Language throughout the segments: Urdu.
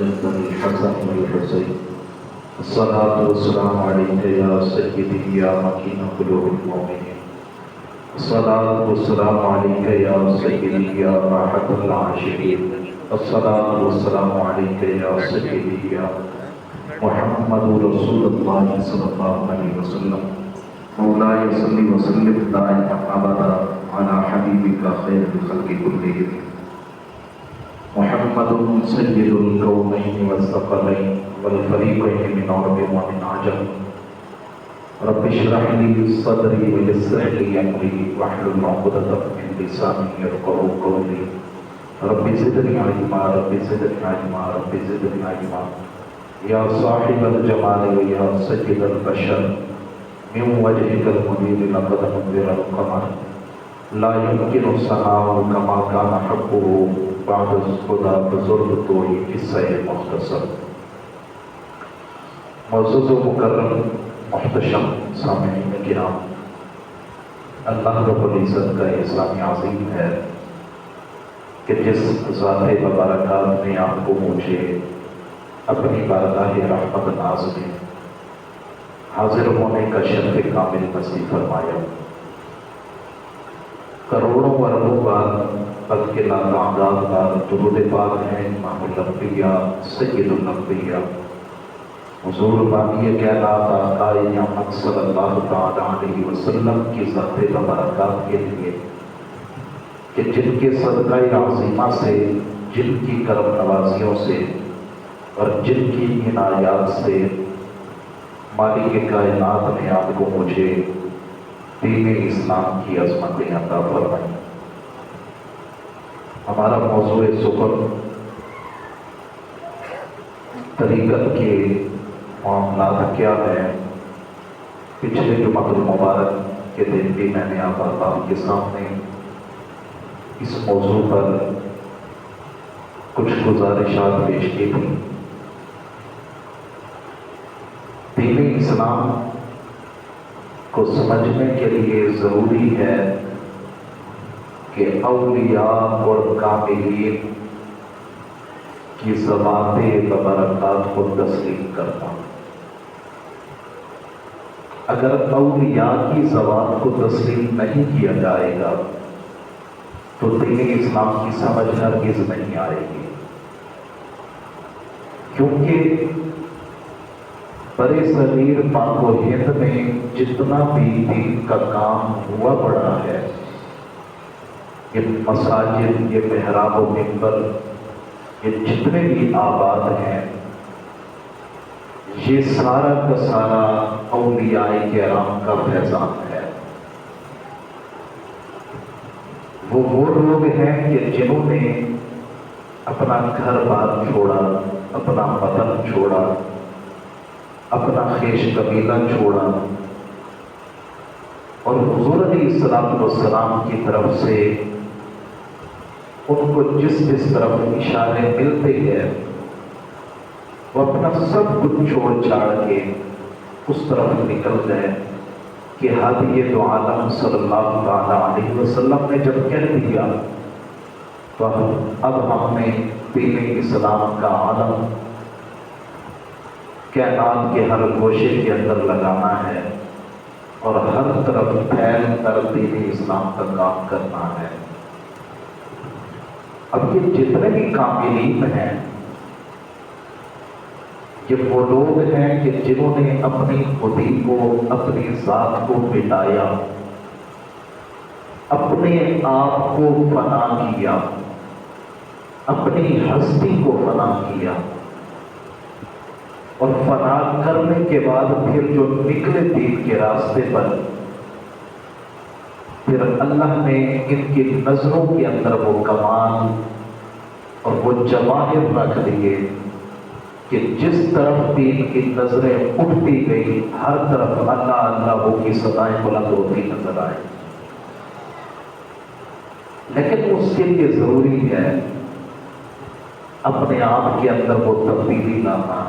جد الحسن والحسين الصلاة والسلام عليك يا سيدي يا مكين قلوب المؤمنين الصلاة والسلام عليك يا سيدي يا راحة العاشقين الصلاة والسلام عليك يا سيدي يا محمد رسول الله صلى الله عليه وسلم مولاي صل وسلم دائما أبدا على حبيبك خير الخلق كلهم محمد سيد الكونين والثقلين والفريقين من عرب ومن عجم رب اشرح لي صدري ويسر لي امري واحلل عقدة من لساني يفقهوا قولي رب زدني علما رب زدني علما رب زدني علما يا صاحب الجمال ويا سيد البشر من وجهك المنير لقد منذر القمر لا يمكن ثناء كما كان حقه بعد خدا بزرگ توئی قصہ مختصر. معزز و مکرم محتشم سامعین کرام، اللہ رب العزت کا احسان عظیم ہے کہ جس ذات مبارکات نے آپ کو مجھے اپنی بارگاہ رحمت ناز میں حاضر ہونے کا شرف کامل نصیب فرمایا. کروڑوں اربوں بار بلکہ لاتعداد بار درود پاک ہیں امام الانبیاء سید الانبیاء حضور بانی کائنات آقا نعمت صلی اللہ تعالی علیہ وسلم کی ذات مبارکات کے لیے کہ جن کے صدقہ عظیمہ سے، جن کی کرم نوازیوں سے اور جن کی عنایات سے مالک کائنات نے آپ کو مجھے دین اسلام کی عظمتیں عطا فرمائی. ہمارا موضوع سفر طریقت کے معاملات کیا ہے. پچھلے جمعہ المبارک کے دن بھی میں نے آپ احباب کے سامنے اس موضوع پر کچھ گزارشات پیش کی تھی. دین اسلام کو سمجھنے کے لیے ضروری ہے کہ اولیاء اور کاملین کی ذوات مبارکات کو تسلیم کرنا. اگر اولیاء کی ذوات کو تسلیم نہیں کیا جائے گا تو دین اسلام کی سمجھ ہرگز نہیں آئے گی، کیونکہ برے صغیر پاک و ہند میں جتنا بھی دین کا کام ہوا پڑا ہے، یہ مساجد، یہ محراب و منبر، یہ جتنے بھی آباد ہیں، یہ سارا کا سارا اولیاء کرام کا فیضان ہے. وہ لوگ ہیں کہ جنہوں نے اپنا گھر بار چھوڑا، اپنا وطن چھوڑا، اپنا خیش قبیلہ چھوڑا اور حضور علیہ السلام کی طرف سے ان کو جس طرف اشارے ملتے ہیں وہ اپنا سب کچھ چھوڑ چھاڑ کے اس طرف نکل گئے کہ ہادی دو عالم صلی اللہ علیہ وسلم نے جب کہہ دیا تو اب ہم نے دین اسلام کا عالم کائنات کے ہر گوشے کے اندر لگانا ہے اور ہر طرف پھیل کر دین اسلام کا کام کرنا ہے. اب یہ جتنے بھی کاملین ہیں یہ وہ لوگ ہیں کہ جنہوں نے اپنی خودی کو، اپنی ذات کو مٹایا، اپنے آپ کو فنا کیا، اپنی ہستی کو فنا کیا اور فنا کرنے کے بعد پھر جو نکلے دین کے راستے پر، پھر اللہ نے ان کی نظروں کے اندر وہ کمال اور وہ جواہر رکھ دیے کہ جس طرف بھی ان کی نظریں اٹھتی گئی ہر طرف اللہ اللہ وہ کی صدائیں بلند ہوتی نظر آئے. لیکن اس کے لیے ضروری ہے اپنے آپ کے اندر وہ تبدیلی لانا،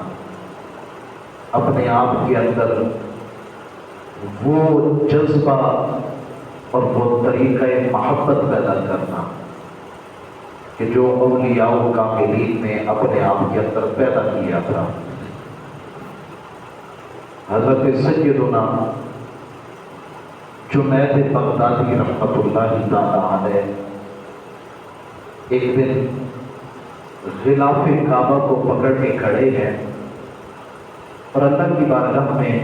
اپنے آپ کے اندر وہ جذبہ اور وہ طریقہ محبت پیدا کرنا. کہ جو اولیاء و کاملین نے اپنے آپ کے اندر پیدا کیا تھا۔ حضرت سیدنا جنید بغدادی رحمۃ اللہ تعالی علیہ ایک دن غلاف کعبہ کو پکڑ کے کھڑے ہیں اور اللہ کی بارگاہ میں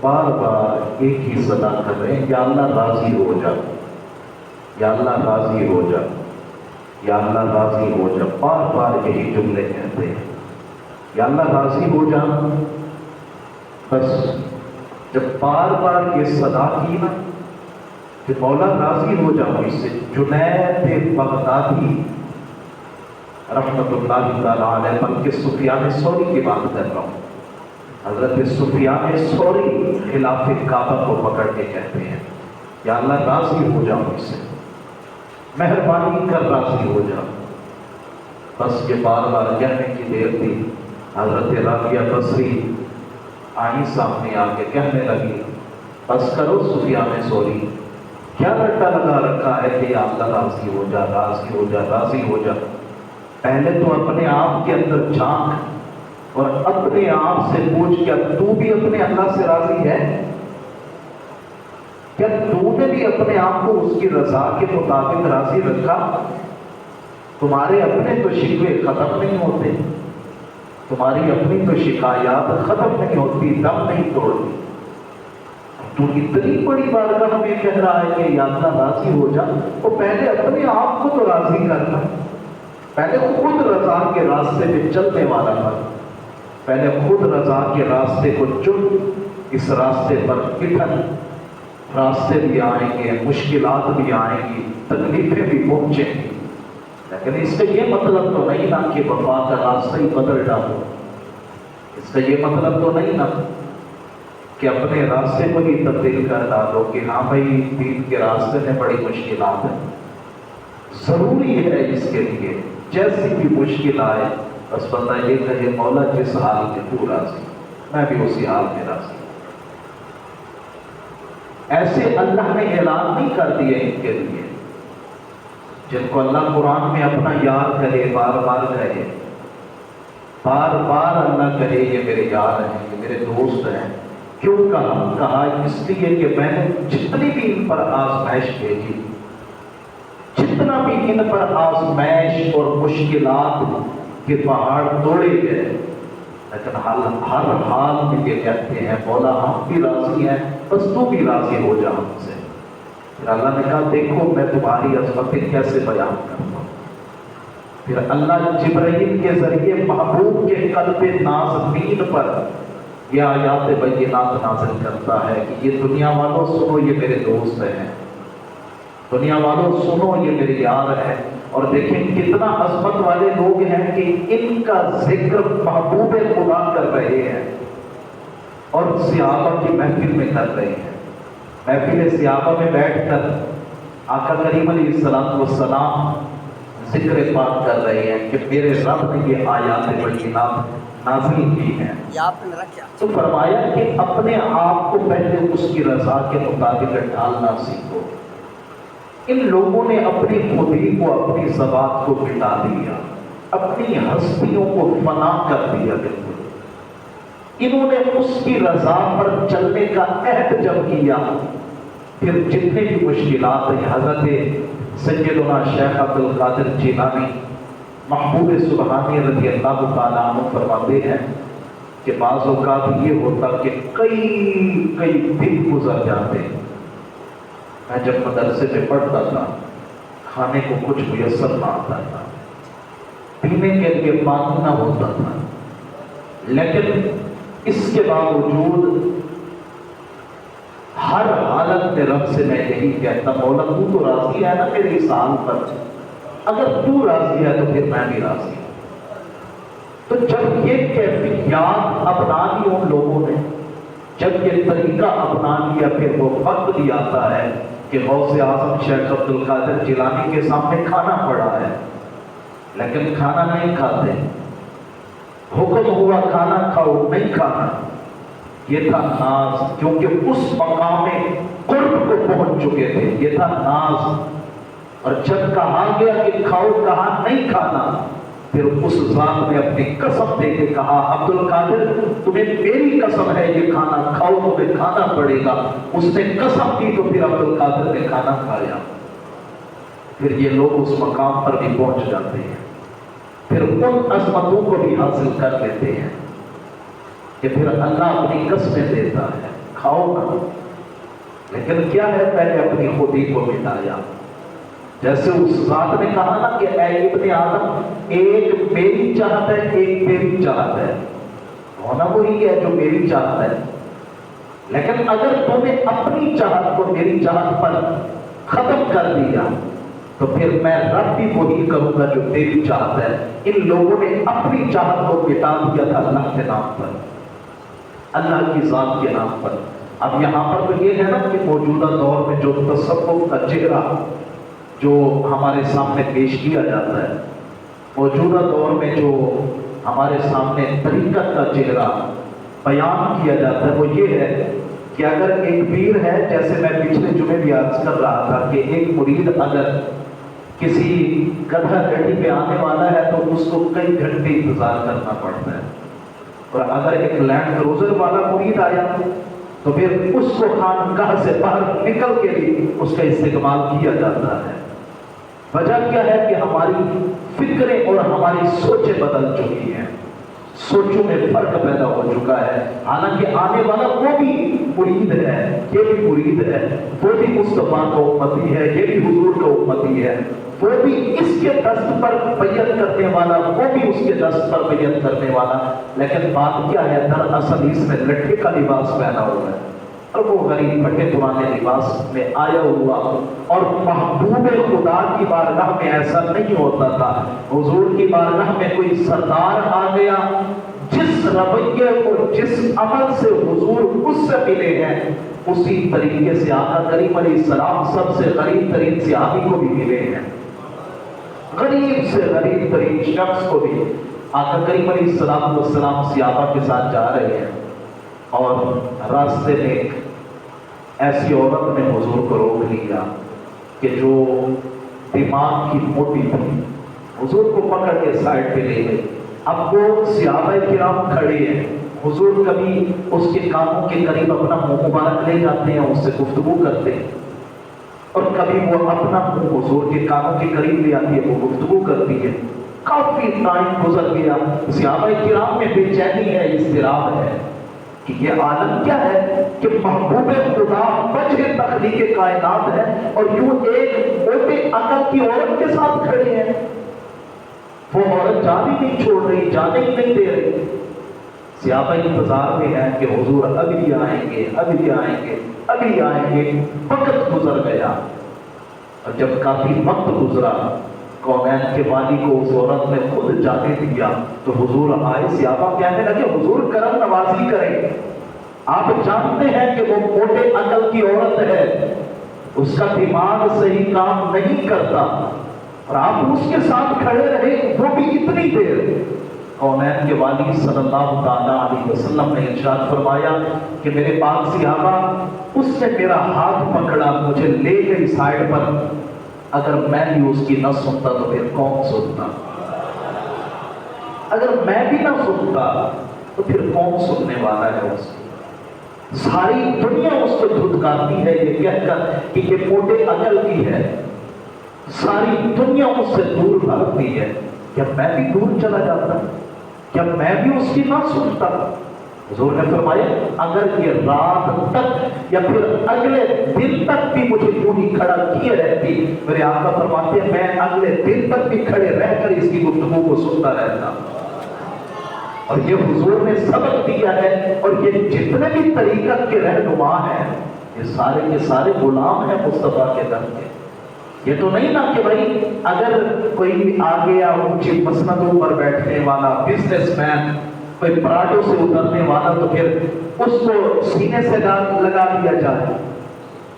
بار بار ایک ہی صدا کر رہے ہیں، یا اللہ راضی ہو جا، یا اللہ راضی ہو جا، یا اللہ راضی ہو جا۔ بار بار یہی جملے کہتے ہیں، یا اللہ راضی ہو جا۔ بس جب بار بار یہ صدا کی نا کہ مولا راضی ہو جا مجھ سے، جنید بغدادی رحمۃ اللہ تعالی علیہ، بلکہ سفیان ثوری کی بات کر رہا ہوں، حضرت سفیان ثوری خلاف کعبہ کو پکڑ کے کہتے ہیں، یا اللہ راضی ہو جا مجھ سے، مہربانی کر راضی ہو جا۔ بس یہ بار بار کہنے کی دیر تھی، حضرت رابعہ بصری آئی سامنے آ کے کہنے لگی، بس کرو سفیان ثوری، کیا رٹا لگا رکھا ہے کہ یا اللہ راضی ہو جا، راضی ہو جا، راضی ہو جا۔ پہلے تو اپنے آپ کے اندر جھانک اور اپنے آپ سے پوچھ، کیا تو بھی اپنے اللہ سے راضی ہے؟ کیا تو نے بھی اپنے آپ کو اس کی رضا کے مطابق راضی رکھا؟ تمہارے اپنے تو شکوے ختم نہیں ہوتے، تمہاری اپنی تو شکایات ختم نہیں ہوتی، دم نہیں توڑتی، تو اتنی بڑی بارگاہ میں کہہ رہا ہے کہ یا اللہ راضی ہو جا۔ وہ پہلے اپنے آپ کو تو راضی کرنا، پہلے خود رضا کے راستے پہ چلنے والا بن، پہلے خود رضا کے راستے کو چن، اس راستے پر اٹھن، راستے بھی آئیں گے، مشکلات بھی آئیں گی، تکلیفیں بھی پہنچیں گی، لیکن اس کا یہ مطلب تو نہیں نا کہ وفا کا راستہ ہی بدل ڈالو، اس کا یہ مطلب تو نہیں نا کہ اپنے راستے کو ہی تبدیل کر ڈالو کہ ہاں بھائی دین کے راستے میں بڑی مشکلات ہیں۔ ضروری ہے اس کے لیے جیسی بھی مشکل آئے بس بندہ یہ کہے مولا جس حال میں تو راضی، میں بھی اسی حال میں راضی۔ ایسے اللہ نے اعلان نہیں کر دیے ان کے لیے جن کو اللہ قرآن میں اپنا یار کہے، بار بار کہے، بار بار اللہ کہے یہ میرے یار ہیں، یہ میرے دوست ہیں۔ کیوں کہا اس لیے کہ میں نے جتنی بھی ان پر آزمائش بھیجی، جتنا بھی ان پر آزمائش اور مشکلات کے پہاڑ توڑے گئے، لیکن ہر حال میں یہ کہتے ہیں مولا ہم بھی راضی ہیں، بس تو بھی راضی ہو جا ہم سے۔ پھر اللہ نے کہا دیکھو میں تمہاری عظمتیں کیسے بیان کرتا ہوں۔ پھر اللہ جبرائیل کے ذریعے محبوب کے قلب نازنین پر یہ آیات بینات نازل کرتا ہے کہ یہ دنیا والوں سنو یہ میرے دوست ہیں، دنیا والوں سنو یہ میرے یار ہیں۔ اور دیکھیں کتنا عظمت والے لوگ ہیں کہ ان کا ذکر محبوب خدا کر رہے ہیں اور صحابہ کی محفل میں کر رہے ہیں، محفل صحابہ میں بیٹھ کر آقا کریم علیہ الصلوۃ والسلام ذکر پاک کر رہے ہیں کہ میرے رب نے یہ آیات بینات نازل کی ہیں۔ تو فرمایا کہ اپنے آپ کو پہلے اس کی رضا کے مطابق ڈھالنا سیکھو۔ ان لوگوں نے اپنی خودی کو، اپنی ذات کو مٹا دیا، اپنی ہستیوں کو فنا کر دیا، بالکل انہوں نے اس کی رضا پر چلنے کا عہد جب کیا، پھر جتنے بھی مشکلات ہیں، حضرت سیدنا شیخ عبد القادر جیلانی محبوب سبحانی رضی اللہ تعالیٰ عنہ فرماتے ہیں کہ بعض اوقات یہ ہوتا کہ کئی دن گزر جاتے، میں جب مدرسے میں پڑھتا تھا کھانے کو کچھ میسر نہ آتا تھا، پینے کے لیے پانی نہ ہوتا تھا، لیکن اس کے باوجود ہر حالت میں رب سے میں یہی کہتا مولا تو راضی ہے نا میری اس حال پر، اگر تو راضی ہے تو پھر میں بھی راضی ہوں۔ تو جب یہ کیفیات اپنا لی ان لوگوں نے، جب یہ طریقہ اپنا لیا، پھر وہ وقت بھی آتا ہے کہ غوث اعظم شیخ عبد القادر جیلانی کے سامنے کھانا پڑا ہے، لیکن کھانا نہیں کھاتے، حکم ہوا کھانا کھاؤ، نہیں کھانا۔ یہ تھا ناز، کیونکہ اس مقام قرب کو پہنچ چکے تھے، یہ تھا ناز اور جب کہا گیا کہ کھاؤ، کہا نہیں کھانا، پھر اس ذات نے اپنی قسم دے کے کہا عبد القادر تمہیں میری قسم ہے یہ کھانا کھاؤ، تمہیں کھانا پڑے گا۔ اس نے قسم دی تو پھر عبد القادر نے کھانا کھایا۔ پھر یہ لوگ اس مقام پر بھی پہنچ جاتے ہیں، پھر ان عظمتوں کو بھی حاصل کر لیتے ہیں کہ پھر اللہ اپنی قسمیں دیتا ہے کھاؤ نا، لیکن کیا ہے پہلے اپنی خودی کو مٹایا۔ جیسے اس ذات نے کہا نا کہ اے ابن آدم ایک میری چاہت ہے ایک میری چاہت ہے، ہونا وہی ہے جو میری چاہت ہے، لیکن اگر تم نے اپنی چاہت کو میری چاہت پر ختم کر دیا تو پھر میں رب بھی وہی کروں گا جو تیری چاہت ہے۔ ان لوگوں نے اپنی چاہت کو مٹا دیا تھا اللہ کے نام پر، اللہ کی ذات کے نام پر۔ اب یہاں پر تو یہ ہے نا کہ موجودہ دور میں جو تصوف کا چہرہ جو ہمارے سامنے پیش کیا جاتا ہے، موجودہ دور میں جو ہمارے سامنے طریقت کا چہرہ بیان کیا جاتا ہے وہ یہ ہے کہ اگر ایک پیر ہے، جیسے میں پچھلے جمعے بھی عرض کر رہا تھا کہ ایک مرید اگر کسی گدھا گاڑی پہ آنے والا ہے تو اس کو کئی گھنٹے انتظار کرنا پڑتا ہے، اور اگر ایک لینڈ کروزر والا مرید آیا تو پھر اس کو خانقاہ سے باہر نکل کے بھی اس کا استقبال کیا جاتا ہے۔ وجہ کیا ہے کہ ہماری فکریں اور ہماری سوچیں بدل چکی ہیں، سوچوں میں فرق پیدا ہو چکا ہے۔ حالانکہ آنے والا وہ بھی مرید ہے، یہ بھی مرید ہے، وہ بھی مصطفیٰ کا امتی ہے، یہ بھی حضور کا امتی ہے، وہ بھی اس کے دست پر بیعت کرنے والا، وہ بھی اس کے دست پر بیعت کرنے والا، لیکن بات کیا ہے دراصل اس میں لٹھے کا لباس پہنا ہوا ہے، اور وہ غریب پھٹے پرانے لباس میں آیا ہوا۔ اور محبوب خدا کی بارگاہ میں ایسا نہیں ہوتا تھا، حضور کی بارگاہ میں کوئی سردار آ گیا، جس رویے اور جس عمل سے حضور اس سے ملے ہیں اسی طریقے سے آقا کریم علیہ السلام سب سے غریب ترین صحابی کو بھی ملے ہیں، غریب سے غریب ترین شخص کو بھی۔ آقا کریم علیہ السلام صحابہ کے ساتھ جا رہے ہیں اور راستے میں ایسی عورت نے حضور کو روک لیا کہ جو دماغ کی موٹی تھی، حضور کو پکڑ کے سائڈ پہ لے گئی۔ اب وہ صحابہ کرام کھڑے ہیں، حضور کبھی اس کے کانوں کے قریب اپنا منہ مبارک لے جاتے ہیں، اس سے گفتگو کرتے ہیں، اور کبھی وہ اپنا منہ حضور کے کانوں کے قریب لے آتی ہے، وہ گفتگو کرتی ہے۔ کافی ٹائم گزر گیا، صحابہ کرام میں بے چینی ہے، اضطراب ہے کہ یہ عالم کیا ہے کہ محبوب خدا وجہ تخلیق کائنات ہے اور یوں ایک موٹے عقل کی عورت کے ساتھ کھڑے ہیں، وہ عورت جانے نہیں چھوڑ رہی، جانے ہی نہیں دے رہی۔ صحابہ انتظار میں ہے کہ حضور ابھی آئیں گے، ابھی آئیں گے، ابھی آئیں گے۔ وقت گزر گیا، اور جب کافی وقت گزرا کونین کے والی کو اس عورت نے خود جانے دیا تو حضور آئے۔ صحابہ کہنے لگے حضور کرم نوازی کریں، آپ جانتے ہیں کہ وہ موٹے عقل کی عورت ہے، اس کا دماغ صحیح کام نہیں کرتا، اور آپ اس کے ساتھ کھڑے رہے وہ بھی اتنی دیر۔ کونین کے والی صلی اللہ تعالیٰ علیہ وسلم نے ارشاد فرمایا کہ میرے پاک صحابہ اس نے میرا ہاتھ پکڑا، مجھے لے گئی سائڈ پر، اگر میں بھی اس کی نہ سنتا تو پھر کون سنتا، اگر میں بھی نہ سنتا تو پھر کون سننے والا ہے اس کی۔ ساری دنیا اس کو دھتکارتی ہے یہ کہہ کر کہ یہ موٹے عقل کی ہے، ساری دنیا اس سے دور بھاگتی ہے، کیا میں بھی دور چلا جاتا، کیا میں بھی اس کی نہ سنتا؟ حضور نے فرمایا اگر یہ رات تک یا پھر اگلے دن تک بھی مجھے یوں ہی کھڑا کیے رہتی، میرے آقا فرماتے ہیں میں اگلے دن تک بھی کھڑے رہ کر اس کی گفتگو کو سنتا رہتا۔ اور یہ حضور نے سبق دیا ہے، اور یہ جتنے بھی طریقت کے رہنما ہیں یہ سارے کے سارے غلام ہیں مصطفیٰ کے در کے۔ یہ تو نہیں نا کہ بھائی اگر کوئی آگے یا اونچی مسندوں پر بیٹھنے والا بزنس مین کوئی پراٹوں سے اترنے والا تو پھر اس کو سینے سے لگا دیا جائے،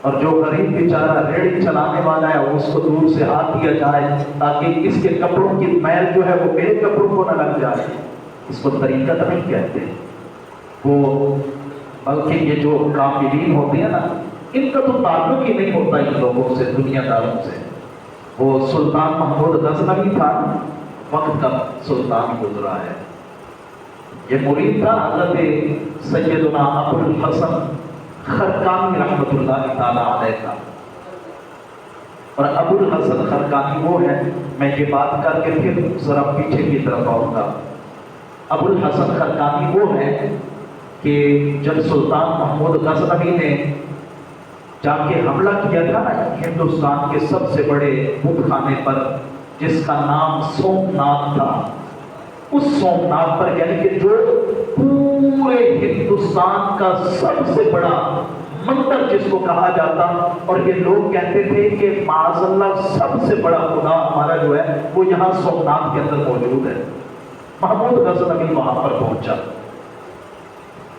اور جو غریب بیچارہ ریڑھی چلانے والا ہے اس کو دور سے ہاتھ دیا جائے تاکہ اس کے کپڑوں کی میل جو ہے وہ میرے کپڑوں کو نہ لگ جائے۔ اس کو طریقت نہیں کہتے وہ، بلکہ یہ جو کاملین ہوتے ہیں نا ان کا تو تعلق ہی نہیں ہوتا ان لوگوں سے، دنیا داروں سے۔ وہ سلطان محمود غزنوی تھا، وقت کا سلطان گزرا ہے۔ یہ مرید تھا حضرت سیدنا ابو الحسن خرقانی رحمۃ اللہ تعالی علیہ کا۔ اور ابو الحسن خرقانی وہ ہے، میں یہ بات کر کے پھر ذرا پیچھے کی طرف آؤں گا۔ ابو الحسن خرقانی وہ ہے کہ جب سلطان محمود غزنوی نے جا کے حملہ کیا تھا ہندوستان کے سب سے بڑے بت خانے پر، جس کا نام سومناتھ تھا، اس سومناتھ پر، یعنی کہ جو پورے ہندوستان کا سب سے بڑا مندر جس کو کہا جاتا، اور یہ لوگ کہتے تھے کہ معاذ اللہ سب سے بڑا خدا ہمارا جو ہے وہ یہاں سومناتھ کے اندر موجود ہے۔ محمود غزنوی وہاں پر پہنچا،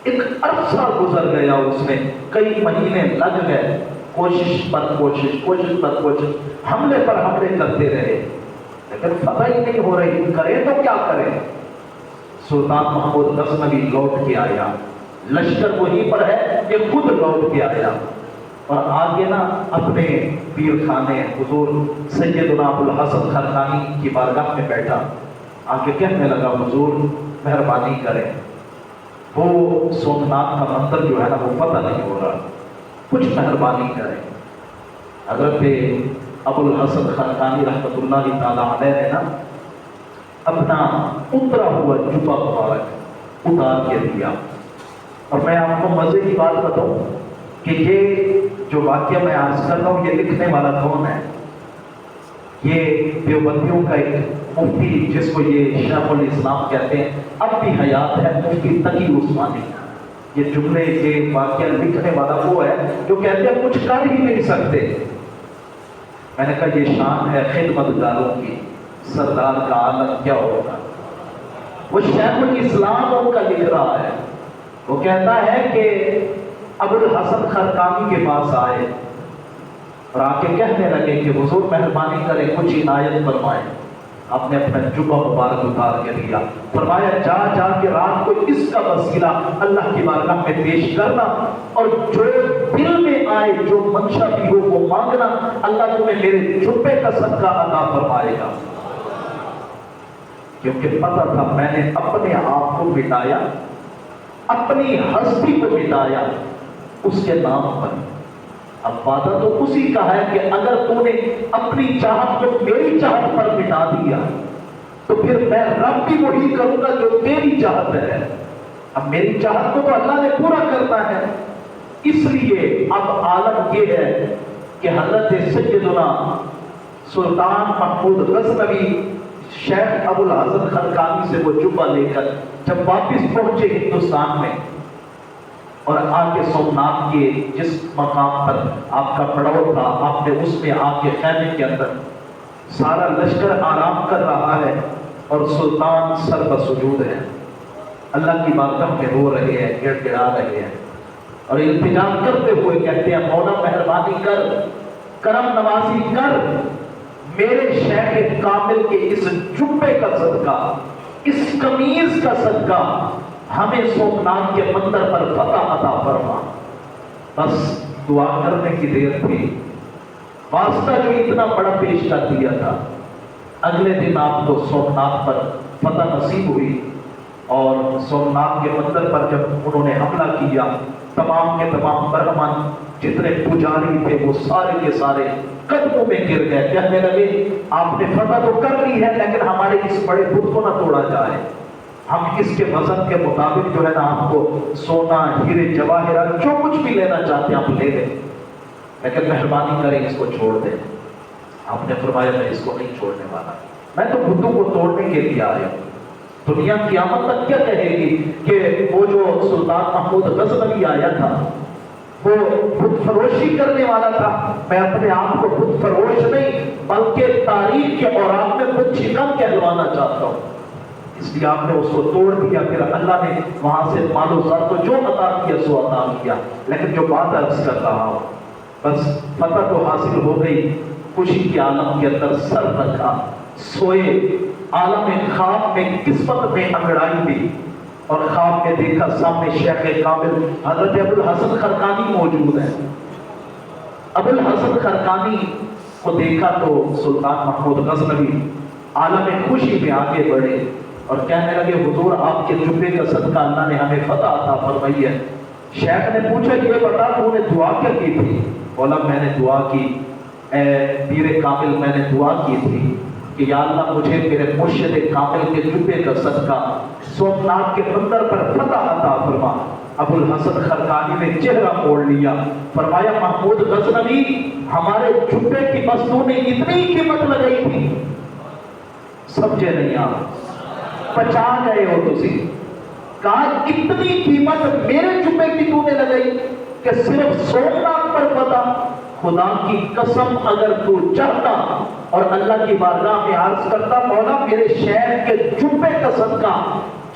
ایک عرصہ گزر گیا، اس میں کئی مہینے لگ گئے، کوشش پر کوشش، حملے پر حملے کرتے رہے، لیکن فتح ہی نہیں ہو رہی، کرے تو کیا کرے۔ سلطان محمود غزنوی لوٹ کے آیا، لشکر وہیں پر ہے، یہ خود لوٹ کے آیا، اور آگے نا اپنے پیر خانے حضور سیدنا ابو الحسن خرقانی کی بارگاہ میں بیٹھا، آگے کہنے لگا حضور مہربانی کریں، وہ سومناتھ کا مندر جو ہے نا وہ فتح نہیں ہو رہا، کچھ مہربانی کریں۔ حضرت ابو الحسن خرقانی رحمۃ اللہ تعالی علیہ نے نا اپنا اترا ہوا جبہ مبارک اتار کے دیا، اور میں آپ کو مزے کی بات بتاؤں کہ یہ جو واقعہ میں عرض کر رہا ہوں، یہ لکھنے والا کون ہے؟ یہ دیوبندیوں کا ایک مفتی جس کو یہ شیخ الاسلام کہتے ہیں، اب بھی حیات ہے، مفتی تقی عثمانی۔ یہ جملے یہ واقعہ لکھنے والا وہ ہے جو کہتے ہیں کچھ کر ہی نہیں سکتے۔ میں نے کہا یہ شان ہے خدمت گاروں کی، سردار کا عالم کیا ہوگا۔ وہ شیخ الاسلام ان کا لکھ رہا ہے، وہ کہتا ہے کہ ابو الحسن خرقانی کے پاس آئے اور آ کے کہنے لگے کہ حضور مہربانی کریں کچھ عنایت فرمائیں۔ آپ نے اپنا جبہ مبارک اتار کے دیا، فرمایا جا جا کے رات کو اس کا وسیلہ اللہ کی بارگاہ میں پیش کرنا، اور جو دل میں آئے جو منشا بھی ہو وہ مانگنا، اللہ تمہیں میرے جبے کا صدقہ عطا فرمائے گا۔ کیونکہ پتہ تھا میں نے اپنے آپ کو مٹایا، اپنی ہستی کو مٹایا اس کے نام پر۔ اب وعدہ تو اسی کا ہے کہ اگر تو نے اپنی چاہت کو میری چاہت پر مٹا دیا تو پھر میں رب بھی وہی کروں گا جو تیری چاہت ہے۔ اب میری چاہت کو تو اللہ نے پورا کرنا ہے، اس لیے اب عالم یہ ہے کہ حضرت سیدنا سلطان محمود غزنوی شیخ ابو الحسن خرقانی سے وہ جبہ لے کر جب واپس پہنچے ہندوستان میں، اور آگے سومناتھ کے جس مقام پر آپ کا پڑاؤ تھا، آپ نے اس میں آ کے خیمے کے اندر سارا لشکر آرام کر رہا ہے اور سلطان سر بسجود ہے، اللہ کی بارگاہ میں رو رہے ہیں، گڑ گڑا رہے ہیں اور التجا کرتے ہوئے کہتے ہیں مولا مہربانی کر، کرم نوازی کر، میرے شیخ کامل کے اس جبے کا صدقہ، اس قمیض کا صدقہ ہمیں سومناتھ کے مندر پر فتح عطا فرما۔ بس دعا کرنے کی دیر تھی، واسطہ جو اتنا بڑا پیش کر دیا تھا، اگلے دن آپ کو سومناتھ پر فتح نصیب ہوئی، اور سومناتھ کے مندر پر جب انہوں نے حملہ کیا، تمام کے تمام برہمن جتنے پجاری تھے وہ سارے کے سارے قدموں میں گر گئے، کہنے لگے آپ نے فتح تو کر لی ہے لیکن ہمارے اس بڑے بت کو نہ توڑا جائے، ہم اس کے وزن کے مطابق جو ہے نا آپ کو سونا ہیرے جواہرات جو کچھ بھی لینا چاہتے ہیں آپ لے لیں، لیکن مہربانی کریں اس کو چھوڑ دیں۔ آپ نے فرمایا میں اس کو نہیں چھوڑنے والا، میں تو بتوں کو توڑنے کے لیے آیا ہوں۔ دنیا قیامت تک کیا کہے گی کہ وہ جو سلطان محمود غزنوی آیا تھا وہ بت فروشی کرنے والا تھا، میں اپنے آپ کو بت فروش نہیں بلکہ تاریخ کے اوراق میں بت شکن کہلوانا چاہتا ہوں، اس لیے آپ نے اس کو توڑ دیا۔ پھر اللہ نے وہاں سے مال و زر کو جو عطا کیا سو عطا کیا، لیکن جو بات عرض کر رہا ہوں بس فتح تو حاصل ہو گئی، خوشی کے عالم کے اندر سر رکھا، سوئے، عالم خواب میں قسمت میں انگڑائی دی، اور خواب میں دیکھا سامنے شیخ کامل حضرت ابو الحسن خرقانی موجود ہے۔ ابو الحسن خرقانی کو دیکھا تو سلطان محمود غزنوی عالم خوشی میں آگے بڑھے اور کہنے لگے حضور آپ کے جبے کا صدقہ اللہ نے ہمیں فتح عطا فرمائی ہے۔ شیخ نے پوچھا یہ بتا تو نے دعا کیا کی تھی؟ بولا میں نے دعا کی، اے پیر کامل میں نے دعا کی تھی کہ یا اللہ مجھے میرے مرشد کامل کے جبے کا صدقہ سومنات کے بندر پر فتح عطا فرما۔ ابو الحسن خرقانی نے چہرہ موڑ لیا، فرمایا محمود غزنوی ہمارے جبے کی مزدور نے اتنی قیمت لگائی تھی، سمجھے نہیں آپ، بچا گئے ہو تسی۔ کہا اتنی قیمت میرے جبے کی تو نے لگائی کہ صرف سومنات پر فتح؟ خدا کی قسم اگر تو چاہتا اور اللہ کی بارگاہ میں عرض کرتا مولا میرے شہر کے جبے کا صدقہ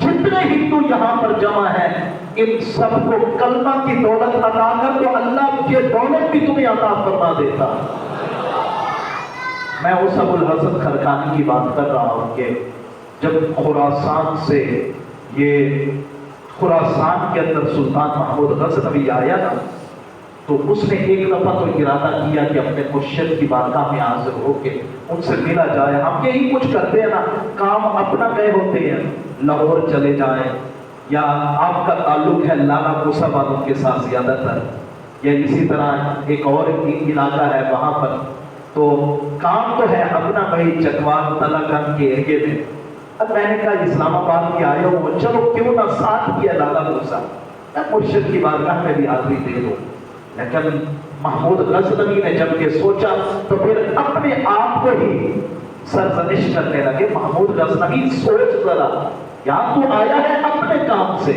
جتنے ہندو یہاں پر جمع ہے ان سب کو کلمہ کی دولت عطا کر تو اللہ یہ دولت بھی تمہیں عطا فرما دیتا۔ میں اس ابو الحسن خرقانی کی بات کر رہا ہوں کہ جب خراسان سے یہ خراسان کے اندر سلطان محمود غزنوی آیا نا تو اس نے ایک دفعہ تو ارادہ کیا کہ اپنے مرشد کی بارگاہ میں حاضر ہو کے ان سے ملا جائے۔ ہم یہی کچھ کرتے ہیں نا، کام اپنا گئے ہوتے ہیں، لاہور چلے جائیں یا آپ کا تعلق ہے لالا موسیٰ والوں کے ساتھ زیادہ تر، یا اسی طرح ایک اور علاقہ ہے وہاں پر، تو کام تو ہے اپنا بھائی چکوان تلا گنج کے ایریے میں۔ اب میں نے کہا اسلام آباد کی آئے ہو چلو کیوں نہ ساتھ کیا لالا موسیٰ، مرشد کی بارگاہ میں بھی حاضری دے دو۔ لیکن محمود غزنوی نے جب یہ سوچا تو پھر اپنے آپ کو ہی سرزنش کرنے لگے، محمود غزنوی سوچ ذرا، یہاں تو آیا ہے اپنے کام سے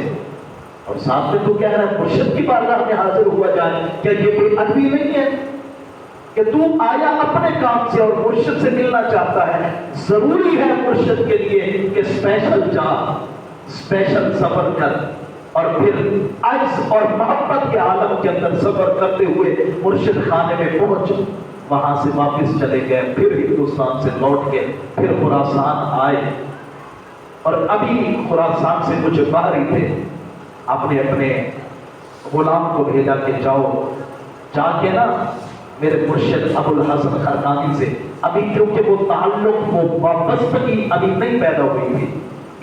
اور ساتھ میں تو کہہ رہا ہے مرشد کی بارگاہ میں حاضر ہوا جائے، کیا یہ کوئی ادبی نہیں ہے کہ تو آیا اپنے کام سے اور مرشد سے ملنا چاہتا ہے؟ ضروری ہے مرشد کے لیے کہ اسپیشل جا، اسپیشل سفر کر، اور پھر عجز اور محبت کے عالم کے اندر سفر کرتے ہوئے مرشد خانے میں پہنچ، وہاں سے واپس چلے گئے، پھر ہندوستان سے لوٹ کے پھر خراسان آئے، اور ابھی خراسان سے کچھ باہر ہی تھے، آپ نے اپنے غلام کو بھیجا کہ جا کے نا میرے مرشد ابو الحسن خرقانی سے، ابھی کیونکہ وہ تعلق وہ وابستگی ابھی نہیں پیدا ہوئی تھی،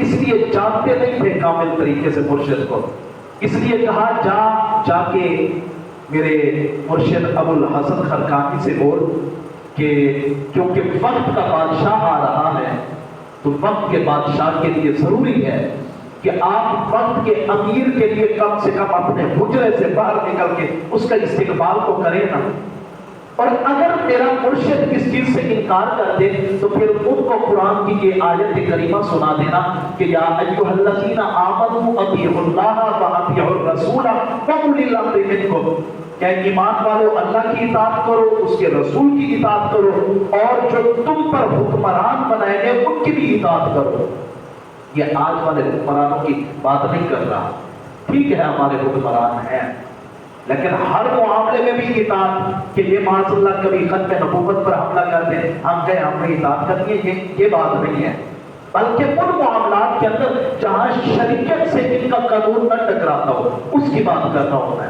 اس لیے جانتے نہیں تھے کامل طریقے سے مرشد کو، اس لیے کہا جا کے میرے مرشد ابو الحسن خرقانی سے بول کہ کیونکہ وقت کا بادشاہ آ رہا ہے تو وقت کے بادشاہ کے لیے ضروری ہے کہ آپ وقت کے امیر کے لیے کم سے کم اپنے حجرے سے باہر نکل کے اس کا استقبال کو کریں نا، اور اگر میرا مرشد اس چیز سے انکار کر دے تو پھر ان کو قرآن کی یہ آیت کریمہ سنا دینا کہ یا ایھا الذین آمنوا اطیعوا اللہ واطیعوا الرسول واولی الامر منکم، کہ ایمان والو اللہ کی اطاعت کرو، اس کے رسول کی اطاعت کرو، اور جو تم پر حکمران بنائے گئے ان کی بھی اطاعت کرو۔ یہ آج والے حکمرانوں کی بات نہیں کر رہا، ٹھیک ہے ہمارے حکمران ہیں لیکن ہر معاملے میں بھی اطاعت، کہ یہ معاذ اللہ کبھی ختم نبوت پر حملہ کر دیں ہم کہیں ہم نے اطاعت کرنی ہے، یہ بات نہیں ہے، بلکہ ان معاملات کے اندر جہاں شریعت سے ان کا قانون نہ ٹکراتا ہو اس کی بات کر رہا ہوں میں۔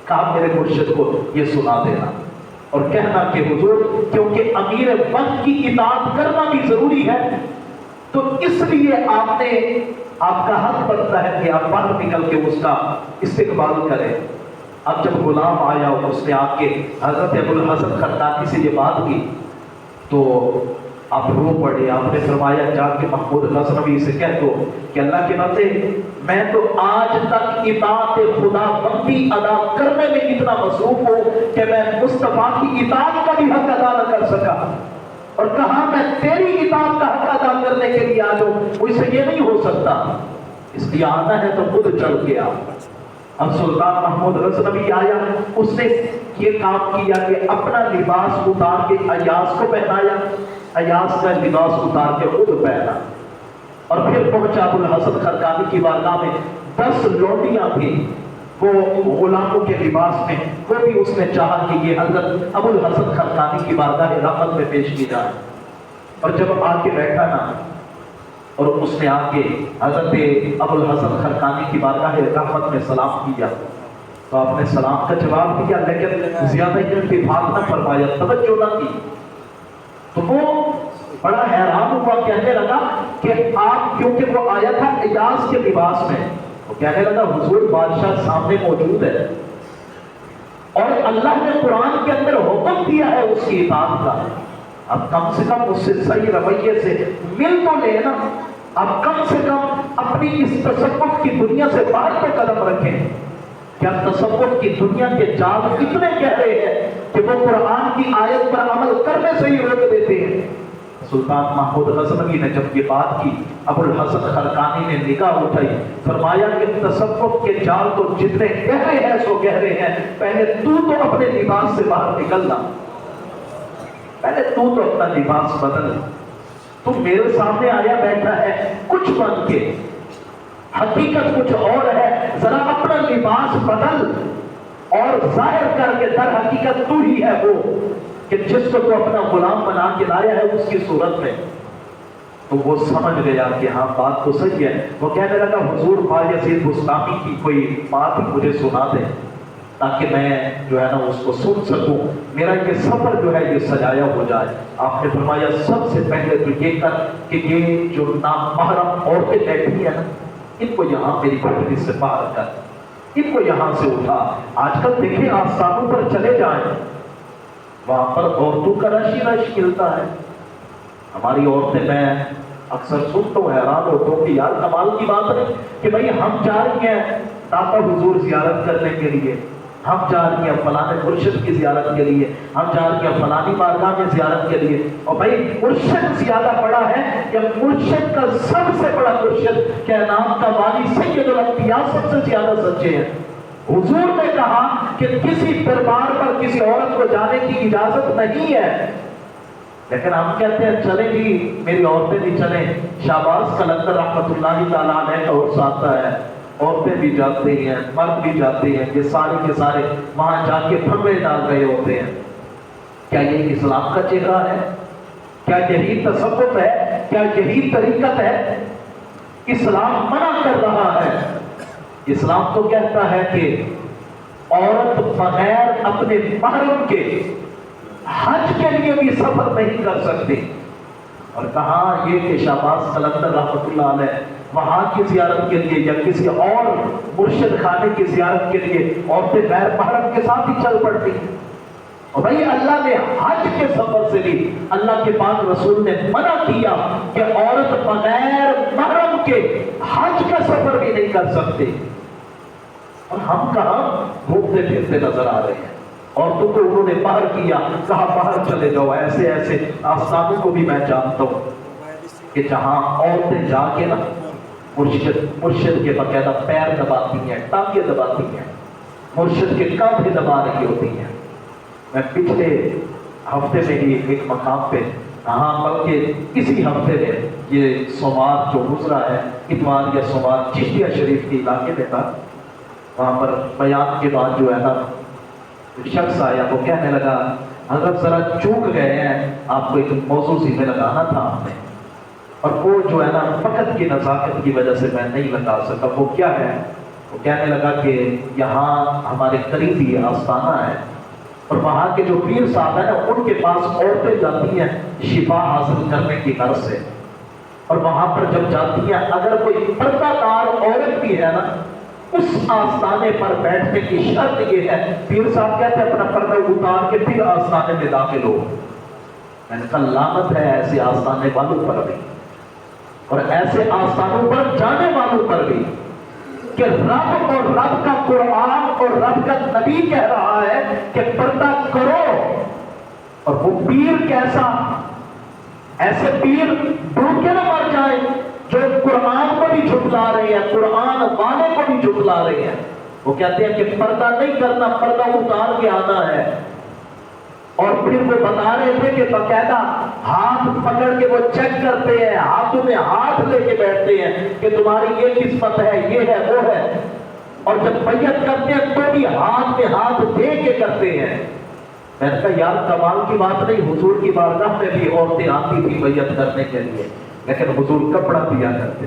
کہا میرے مرشد کو یہ سنا دینا اور کہنا کہ حضور کیونکہ امیر وقت کی اطاعت کرنا بھی ضروری ہے تو اس لیے آپ کا حق بنتا ہے کہ آپ باہر نکل کے اس کا استقبال کریں۔ اب جب غلام آیا اور اس نے آپ کے حضرت ابو الحسن خرقانی سے یہ بات کی تو آپ رو پڑے، آپ نے فرمایا جا کے محمود غزنوی سے کہہ دو کہ اللہ کے بندے میں تو آج تک اطاعت خدا بندی ادا کرنے میں اتنا مصروف ہوں کہ میں مصطفیٰ کی اطاعت کا بھی حق ادا نہ کر سکا، اور کہا میں تیری اطاعت کا حق ادا کرنے کے لیے آ جاؤں، مجھ سے یہ نہیں ہو سکتا، اس لیے آنا ہے تو خود چل کے آ۔ اب سلطان محمود غزنوی آیا، اس نے یہ کام کیا کہ اپنا لباس اتار کے ایاز کو پہنایا، ایاز کا لباس اتار کے خود پہنا، اور پھر پہنچا ابو الحسن خرقانی کی بارگاہ میں۔ 10 لونڈیاں تھیں وہ غلاموں کے لباس میں، وہ بھی اس نے چاہا کہ یہ حضرت ابو الحسن خرقانی کی بارگاہ رحمت میں پیش کی جائے، اور جب آ کے بیٹھا نا اور اس نے آ کے حضرت ابو الحسن خرقانی کی بارگاہ رحمت میں سلام کیا تو آپ نے سلام کا جواب دیا لیکن زیادہ التفات نہ فرمایا، توجہ نہ کی۔ تو وہ بڑا حیران ہوا، کہنے لگا کہ آپ، کیونکہ وہ آیا تھا اعجاز کے لباس میں، وہ کہنے لگا حضور بادشاہ سامنے موجود ہے اور اللہ نے قرآن کے اندر حکم دیا ہے اس کی اطاعت کا، اب کم سے کم اس سے صحیح رویے سے مل تو لینا، اب کم سے کم اپنی اس تصوف کی دنیا سے باہر پہ قدم رکھیں۔ کیا تصوف کی دنیا کے جال اتنے گہرے ہیں کہ وہ قرآن کی آیت پر عمل کرنے سے ہی روک دیتے ہیں؟ سلطان محمود غزنوی نے جب یہ بات کی، ابو الحسن خرقانی نے نگاہ اٹھائی، فرمایا کہ تصوف کے جال تو جتنے گہرے ہیں سو گہرے ہیں، پہلے تو اپنے لباس سے باہر نکلنا، پہلے تو اپنا لباس بدل۔ تو میرے سامنے آیا بیٹھا ہے کچھ بن کے، حقیقت کچھ اور ہے، ذرا اپنا لباس بدل اور ظاہر کر کے در حقیقت تو ہی ہے وہ کہ جس کو تو اپنا غلام بنا کے لایا ہے اس کی صورت میں۔ تو وہ سمجھ گیا کہ ہاں بات تو صحیح ہے۔ وہ کہنے لگا حضور بایزید بستامی کی کوئی بات مجھے سنا دیں تاکہ میں جو ہے نا اس کو سن سکوں، میرا یہ سفر جو ہے یہ سجایا ہو جائے۔ آپ نے فرمایا سب سے پہلے تو یہ کر کہ یہ جو نامحرم عورتیں بیٹھی ہیں نا، ان کو یہاں میری پٹری سے باہر کر، ان کو یہاں سے اٹھا۔ آج کل دیکھیں آستانوں پر چلے جائیں، وہاں پر عورتوں کا رش ملتا ہے۔ ہماری عورتیں، میں اکثر سنتا ہوں، حیران ہوتا ہوں کہ یار کمال کی بات ہے کہ بھائی ہم جا رہی ہیں داتا حضور زیارت کرنے کے لیے، ہم جا رہی ہیں فلانے مرشد کی زیارت کے لیے، ہم جا رہی ہیں فلانی بارگاہ میں زیارت کے لیے، اور بھائی مرشد زیادہ بڑا ہے یا مرشد کا سب سے بڑا مرشد کائنات کا والی سید الانبیاء سب سے زیادہ سچے ہیں؟ حضور نے کہا کہ کسی دربار پر کسی عورت کو جانے کی اجازت نہیں ہے، لیکن ہم کہتے ہیں چلیں جی میری عورتیں بھی چلیں۔ شہباز قلندر رحمۃ اللہ تعالیٰ علیہ کا عرس آتا ہے، عورتیں بھی جاتے ہیں، مرد بھی جاتے ہیں، یہ سارے کے سارے وہاں جا کے پھنگڑے ڈال رہے ہوتے ہیں۔ کیا یہ اسلام کا چہرہ ہے؟ کیا یہی تصوف ہے؟ کیا یہی طریقت ہے؟ اسلام منع کر رہا ہے۔ اسلام تو کہتا ہے کہ عورت بغیر اپنے محرم کے حج کے لیے بھی سفر نہیں کر سکتی، اور کہا یہ کہ شہباز قلندر رحمۃ اللہ علیہ وہاں کی زیارت کے لیے یا کسی اور مرشد خانے کی زیارت کے لیے عورتیں غیر محرم کے ساتھ ہی چل پڑتی ہیں۔ اور بھائی اللہ نے حج کے سفر سے بھی اللہ کے پاک رسول نے منع کیا کہ عورت بغیر محرم کے حج کا سفر بھی نہیں کر سکتے، اور ہم کہاں گھومتے پھرتے نظر آ رہے ہیں۔ عورتوں کو انہوں نے باہر کیا، کہا باہر چلے جاؤ۔ ایسے ایسے آستانوں کو بھی میں جانتا ہوں کہ جہاں عورتیں جا کے نا مرشد کے باقاعدہ پیر دباتی ہیں، ٹانگیں دباتی ہیں، مرشد کے کاندھے دبا رہی ہوتی ہیں۔ میں پچھلے ہفتے میں ہی ایک مقام پہ، ہاں بلکہ اسی ہفتے میں، یہ سوموار جو گزرا ہے، اتوار یا سوموار، چشتیہ شریف کے علاقے میں تھا۔ وہاں پر بیان کے بعد جو ہے نا شخص آیا، وہ کہنے لگا حضرت ذرا چوک گئے ہیں، آپ کو ایک موضوع ذمہ لگانا تھا ہم نے، اور وہ جو ہے نا وقت کی نزاکت کی وجہ سے میں نہیں لگا سکا۔ وہ کیا ہے؟ وہ کہنے لگا کہ یہاں ہمارے قریب ہی آستانہ ہے، اور وہاں کے جو پیر صاحب ہیں نا ان کے پاس عورتیں جاتی ہیں شفا حاصل کرنے کی غرض سے، اور وہاں پر جب جاتی ہیں اگر کوئی پردہ دار عورت بھی ہے نا، اس آستانے پر بیٹھنے کی شرط یہ ہے، پیر صاحب کہتے ہیں اپنا پردہ اتار کے پھر آستانے میں داخل ہو۔ میں نے کہا لعنت ہے ایسے آستانے والوں پر بھی، اور ایسے آستانوں پر جانے والوں پر بھی، کہ رب اور رب کا قرآن اور رب کا نبی کہہ رہا ہے کہ پردہ کرو، اور وہ پیر کیسا؟ ایسے پیر ڈوب کے نہ مر جائیں جو قرآن کو بھی جھٹلا رہے ہیں، قرآن والے کو بھی جھٹلا رہے ہیں۔ وہ کہتے ہیں کہ پردہ نہیں کرنا، پردہ اتار کے آنا ہے، اور پھر وہ بتا رہے تھے کہ باقاعدہ ہاتھ پکڑ کے وہ چیک کرتے ہیں، ہاتھوں میں ہاتھ لے کے بیٹھتے ہیں کہ تمہاری یہ قسمت ہے، یہ ہے، وہ ہے، اور جب بیعت کرتے ہیں تو بھی ہاتھ میں ہاتھ دے کے کرتے ہیں۔ میں نے کہا یار کمال کی بات نہیں، حضور کی بارگاہ میں بھی عورتیں آتی تھی بیعت کرنے کے لیے، لیکن حضور کپڑا دیا کرتے،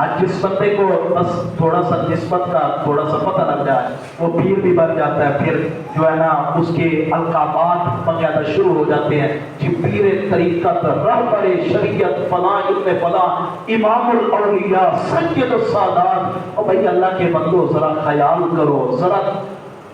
آج جس بندے کو بس تھوڑا سا نسبت کا تھوڑا سا پتہ لگ جائے وہ پیر بھی بن جاتا ہے، پھر جو ہے نا اس کے القابات وغیرہ شروع ہو جاتے ہیں، جی پیر طریقت، رہبر شریعت، فلاں ابن فلاں، امام الاولیاء، سید السادات۔ اور بھائی اللہ کے بندو ذرا خیال کرو، ذرا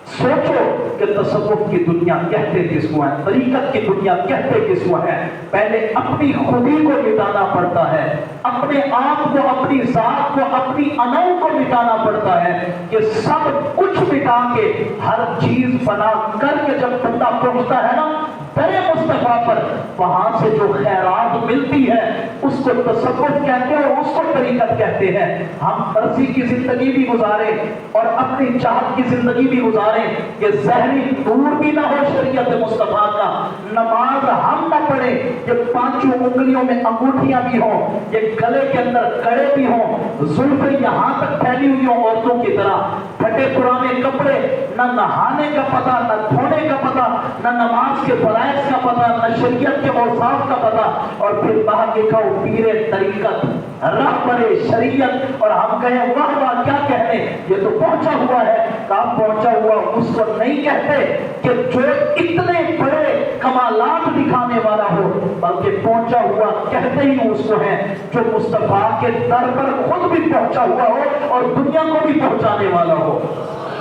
سوچو کہ تصوف کی دنیا کہتے کس کو ہے، طریقت کی دنیا کہتے کس کو ہے۔ پہلے اپنی خودی کو مٹانا پڑتا ہے، اپنے آپ کو، اپنی ذات کو، اپنی انو کو مٹانا پڑتا ہے، کہ سب کچھ مٹا کے ہر چیز بنا کر کے جب بندہ پہنچتا ہے نا در مصطفیٰ پر، وہاں سے جو خیرات ملتی ہے اس کو تصوف کہتے ہیں اور اس کو طریقت کہتے ہیں۔ ہم فرضی کی زندگی بھی گزارے اور اپنی چاہت کی زندگی بھی گزارے کہ ذہنی نور بھی نہ ہو شریعت مصطفیٰ کا، نماز ہم نہ پڑھیں، یہ پانچوں انگلیوں میں انگوٹھیاں بھی ہوں، یہ گلے کے اندر کڑے بھی ہوں، زلفیں یہاں تک پھیلی ہوئی ہوں عورتوں کی طرح، پھٹے پرانے کپڑے، نہ نہانے کا پتہ، نہ دھونے کا پتہ، نہ نماز کے فرائض کا پتہ، نہ شریعت کے اوصاف کا پتہ، اور پھر باہر لکھا ہو پیر طریقت، رہبر شریعت، اور ہم کہیں واہ واہ کیا کہنے، یہ تو پہنچا ہوا ہے۔ کہاں پہنچا ہوا؟ اس کو نہیں کہتے کہ جو اتنے بڑے کمالات دکھانے والا ہو، بلکہ پہنچا ہوا کہتے ہی اس کو ہے جو مصطفیٰ کے در پر خود بھی پہنچا ہوا ہو اور دنیا کو بھی پہنچانے والا ہو۔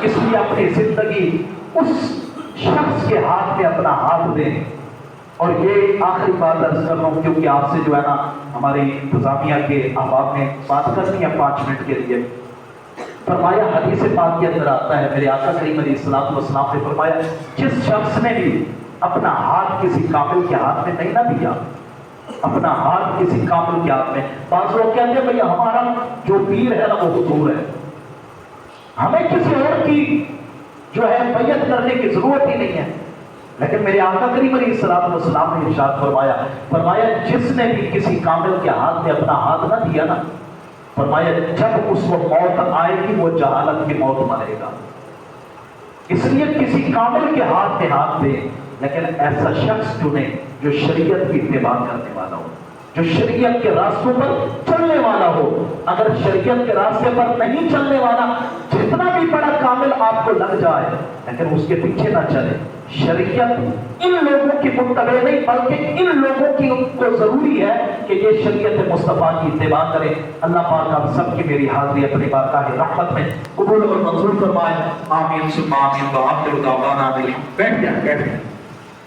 اس لیے اپنی زندگی اس شخص کے ہاتھ میں اپنا ہاتھ دیں۔ اور یہ آخری بات عرض کر رہا ہوں کیونکہ آپ سے جو ہے نا ہماری انتظامیہ کے احباب نے بات کرنی ہے 5 منٹ کے لیے۔ فرمایا حدیث پاک کے اندر آتا ہے، میرے آقا کریم علیہ الصلوۃ والسلام نے فرمایا جس شخص نے بھی اپنا ہاتھ کسی کامل کے ہاتھ میں نہیں نہ دیا، اپنا ہاتھ کسی کامل کے ہاتھ میں، بعض لوگ کہتے ہیں بھئی ہمارا جو پیر ہے نا وہ حضور ہے، ہمیں کسی اور کی جو ہے بیعت کرنے کی ضرورت ہی نہیں ہے۔ لیکن میرے آقا کریم علیہ الصلوۃ والسلام نے ارشاد فرمایا جس نے بھی کسی کامل کے ہاتھ میں اپنا ہاتھ نہ دیا نا، فرمایا جب اس کو موت آئے گی وہ جہالت کی موت مرے گا۔ اس لیے کسی کامل کے ہاتھ میں ہاتھ دے، لیکن ایسا شخص چنے جو شریعت کی اتباع کرنے والا ہو، جو شریعت کے راستوں پر چلنے والا ہو۔ اگر شریعت کے راستے پر نہیں چلنے والا، جتنا بھی بڑا کامل آپ کو لگ جائے لیکن اس کے پیچھے نہ چلے۔ شریعت ان لوگوں کی متبع نہیں بلکہ ان لوگوں کی کو ضروری ہے کہ یہ شریعت مصطفیٰ کی اتباع کریں۔ اللہ پاک آپ سب کی میری حاضری اپنی بارگاہ رحمت میں قبول اور منظور فرمائے، آمین ثم آمین۔ وآخر دعوانا بیٹھ جائیں۔